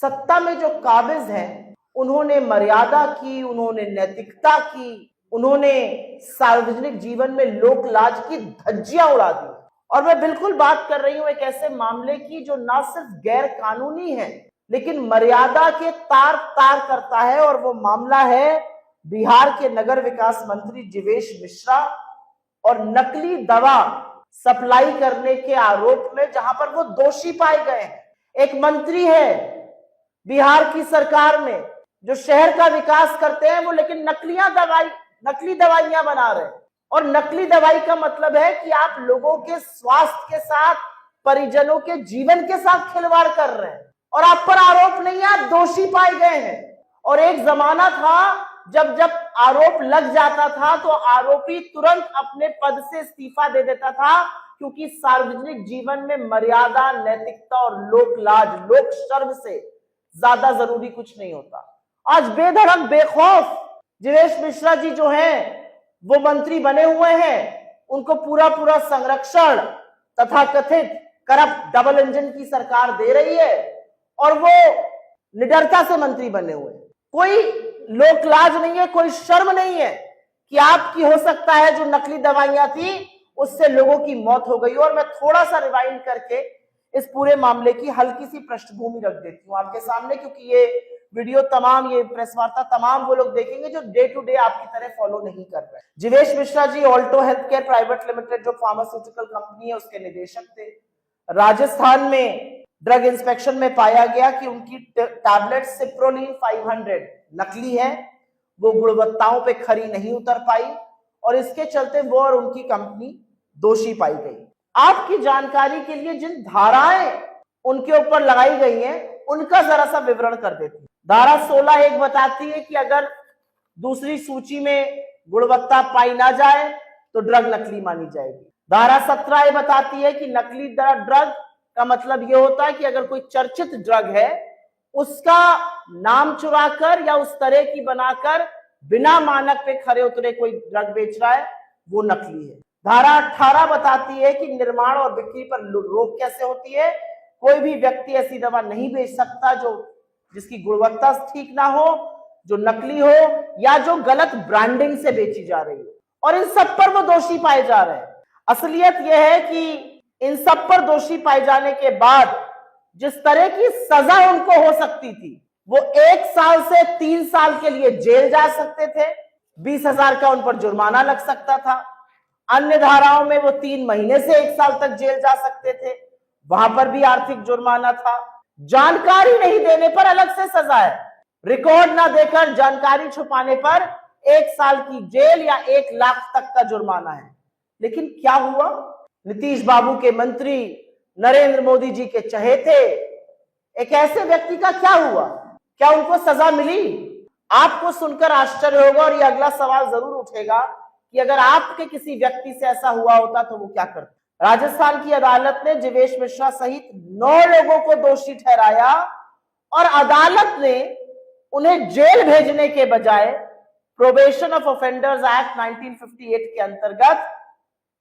सत्ता में जो काबिज हैं उन्होंने मर्यादा की, उन्होंने नैतिकता की, उन्होंने सार्वजनिक जीवन में लोक लाज की धज्जियां उड़ा दी। और मैं बिल्कुल बात कर रही हूं एक ऐसे मामले की जो ना सिर्फ गैर कानूनी है लेकिन मर्यादा के तार तार करता है, और वो मामला है बिहार के नगर विकास मंत्री जीवेश मिश्रा और नकली दवा सप्लाई करने के आरोप में, जहां पर वो दोषी पाए गए हैं। एक मंत्री है बिहार की सरकार में जो शहर का विकास करते हैं, वो लेकिन नकली दवाइयां बना रहे हैं। और नकली दवाई का मतलब है कि आप लोगों के स्वास्थ्य के साथ, परिजनों के जीवन के साथ खिलवाड़ कर रहे हैं, और आप पर आरोप नहीं है, आप दोषी पाए गए हैं। और एक जमाना था जब आरोप लग जाता था तो आरोपी तुरंत अपने पद से इस्तीफा दे देता था, क्योंकि सार्वजनिक जीवन में मर्यादा, नैतिकता और लोक लाज, लोक शर्म से ज्यादा जरूरी कुछ नहीं होता। आज बेधड़क बेखौफ जीवेश मिश्रा जी जो हैं वो मंत्री बने हुए हैं, उनको पूरा पूरा संरक्षण तथा कथित करप्ट डबल इंजन की सरकार दे रही है, और वो निडरता से मंत्री बने हुए हैं। कोई लोक लाज नहीं है, कोई शर्म नहीं है कि आपकी हो सकता है जो नकली दवाइयां थी उससे लोगों की मौत हो गई। और मैं थोड़ा सा रिवाइंड करके इस पूरे मामले की हल्की सी पृष्ठभूमि रख देती हूँ आपके सामने, क्योंकि ये वीडियो तमाम, ये प्रेस वार्ता तमाम वो लोग देखेंगे जो डे टू डे आपकी तरह फॉलो नहीं कर रहे। Jeevesh Mishra ji Alto health care private limited जो फार्मास्यूटिकल कंपनी है उसके निदेशक थे। राजस्थान में ड्रग इंस्पेक्शन में पाया गया कि उनकी टैबलेट सिप्रोलिन 500 नकली है, वो गुणवत्ताओं पे खरी नहीं उतर पाई, और इसके चलते वो और उनकी कंपनी दोषी पाई गई। आपकी जानकारी के लिए जिन धाराएं उनके ऊपर लगाई गई हैं उनका जरा सा विवरण कर देती हूं। धारा 16(1) बताती है कि अगर दूसरी सूची में गुणवत्ता पाई ना जाए तो ड्रग नकली मानी जाएगी। धारा 17 बताती है कि नकली ड्रग का मतलब यह होता है कि अगर कोई चर्चित ड्रग है उसका नाम चुराकर या उस तरह की बनाकर बिना मानक पे खरे उतरे कोई ड्रग बेच रहा है वो नकली है। धारा 18 बताती है कि निर्माण और बिक्री पर रोक कैसे होती है। कोई भी व्यक्ति ऐसी दवा नहीं बेच सकता जिसकी गुणवत्ता ठीक ना हो, जो नकली हो, या जो गलत ब्रांडिंग से बेची जा रही हो। और इन सब पर वो दोषी पाए जा रहे हैं। असलियत यह है कि इन सब पर दोषी पाए जाने के बाद जिस तरह की सजा उनको हो सकती थी, वो 1 साल से 3 साल के लिए जेल जा सकते थे, 20,000 का उन पर जुर्माना लग सकता था। अन्य धाराओं में वो 3 महीने से 1 साल तक जेल जा सकते थे, वहां पर भी आर्थिक जुर्माना था। जानकारी नहीं देने पर अलग से सजा है, रिकॉर्ड ना देकर जानकारी छुपाने पर 1 साल की जेल या 1 लाख तक का जुर्माना है। लेकिन क्या हुआ? नीतीश बाबू के मंत्री, नरेंद्र मोदी जी के चहेते एक ऐसे व्यक्ति का क्या हुआ? क्या उनको सजा मिली? आपको सुनकर आश्चर्य होगा और यह अगला सवाल जरूर उठेगा कि अगर आपके किसी व्यक्ति से ऐसा हुआ होता तो वो क्या करते। राजस्थान की अदालत ने जीवेश मिश्रा सहित 9 लोगों को दोषी ठहराया, और अदालत ने उन्हें जेल भेजने के बजाय प्रोबेशन ऑफ ऑफेंडर्स एक्ट 1958 के अंतर्गत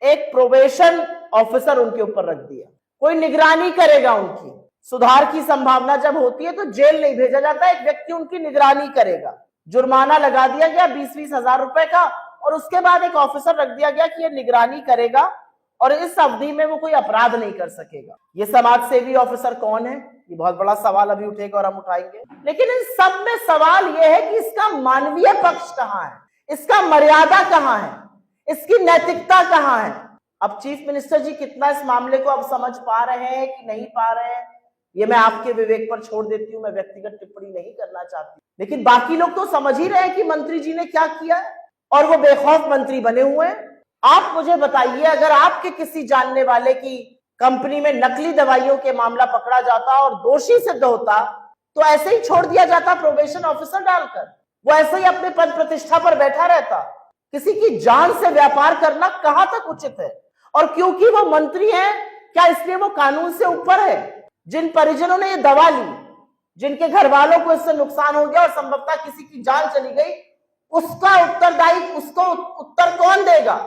एक प्रोबेशन ऑफिसर उनके ऊपर रख दिया। कोई निगरानी करेगा उनकी। सुधार की संभावना जब होती है तो जेल नहीं भेजा जाता, एक व्यक्ति उनकी निगरानी करेगा। जुर्माना लगा दिया गया 20-20 हजार रुपए का, और उसके बाद एक ऑफिसर रख दिया गया कि यह निगरानी करेगा और इस अवधि में वो कोई अपराध नहीं कर सकेगा। ये समाज सेवी ऑफिसर कौन है? ये बहुत बड़ा सवाल अभी उठेगा और हम उठाएंगे। लेकिन इन सब में सवाल यह है कि इसका मानवीय पक्ष कहां है, इसका मर्यादा कहां है, इसकी नैतिकता कहां है। अब चीफ मिनिस्टर जी कितना इस मामले को अब समझ पा रहे हैं कि नहीं पा रहे हैं, ये मैं आपके विवेक पर छोड़ देती हूं, मैं व्यक्तिगत टिप्पणी नहीं करना चाहती। लेकिन बाकी लोग तो समझ ही रहे हैं कि मंत्री जी ने क्या किया है, और वो बेखौफ मंत्री बने हुए हैं। आप मुझे बताइए, अगर आपके किसी जानने वाले की कंपनी में नकली दवाइयों के मामला पकड़ा जाता और दोषी सिद्ध होता तो ऐसे ही छोड़ दिया जाता प्रोबेशन ऑफिसर डालकर, वो ऐसे ही अपने पद प्रतिष्ठा पर बैठा रहता। किसी की जान से व्यापार करना कहां तक उचित है? और क्योंकि वो मंत्री हैं, क्या इसलिए वो कानून से ऊपर है? जिन परिजनों ने ये दवा ली, जिनके घर वालों को इससे नुकसान हो गया और संभवतः किसी की जान चली गई, उसका उत्तरदायी, उसको उत्तर कौन देगा?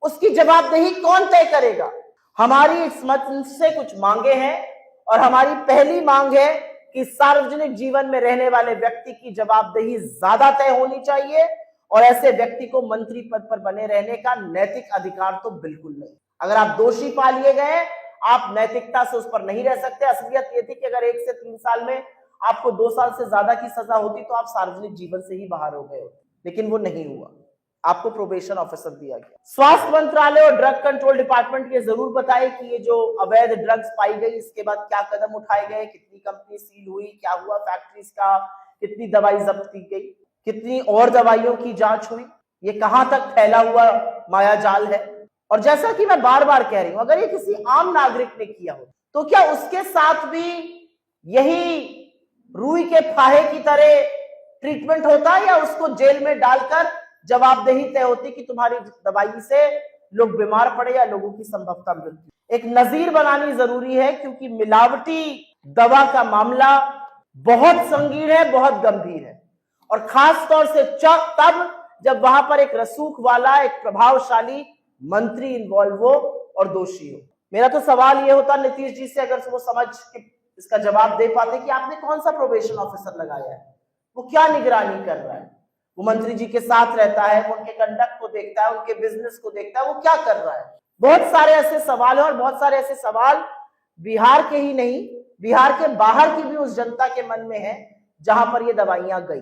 उसकी जवाबदेही कौन तय करेगा? हमारी इस मंच से कुछ मांगे हैं, और हमारी पहली मांग है कि सार्वजनिक जीवन में रहने वाले व्यक्ति की जवाबदेही ज्यादा तय होनी चाहिए और ऐसे व्यक्ति को मंत्री पद पर बने रहने का नैतिक अधिकार तो बिल्कुल नहीं। अगर आप दोषी पा लिए गए, आप नैतिकता से उस पर नहीं रह सकते। असलियत ये थी कि अगर 1 से 3 साल में आपको 2 साल से ज्यादा की सजा होती तो आप सार्वजनिक जीवन से ही बाहर हो गए होते, लेकिन वो नहीं हुआ, आपको प्रोबेशन ऑफिसर दिया गया। स्वास्थ्य मंत्रालय और ड्रग कंट्रोल डिपार्टमेंट ये जरूर बताए कि ये जो अवैध ड्रग्स पाई गई इसके बाद क्या कदम उठाए गए, कितनी कंपनी सील हुई, क्या हुआ फैक्ट्रीज का, कितनी दवाई जब्त की गई, कितनी और दवाइयों की जांच हुई, ये कहां तक फैला हुआ मायाजाल है। और जैसा कि मैं बार बार कह रही हूं, अगर ये किसी आम नागरिक ने किया हो तो क्या उसके साथ भी यही रूई के फाहे की तरह ट्रीटमेंट होता या उसको जेल में डालकर जवाबदेही तय होती कि तुम्हारी दवाई से लोग बीमार पड़े या लोगों की संभवतः मृत्यु। एक नजीर बनानी जरूरी है क्योंकि मिलावटी दवा का मामला बहुत संगीन है, बहुत गंभीर है और खास तौर से तब जब वहां पर एक रसूख वाला, एक प्रभावशाली मंत्री इन्वॉल्व हो और दोषी हो। मेरा तो सवाल ये होता नीतीश जी से, अगर वो समझ के इसका जवाब दे पाते कि आपने कौन सा प्रोबेशन ऑफिसर लगाया है, वो क्या निगरानी कर रहा है, वो मंत्री जी के साथ रहता है, वो उनके कंडक्ट को देखता है, उनके बिजनेस को देखता है, वो क्या कर रहा है। बहुत सारे ऐसे सवाल हैं और बहुत सारे ऐसे सवाल बिहार के ही नहीं, बिहार के बाहर की भी उस जनता के मन में है जहां पर ये दवाइयां गई।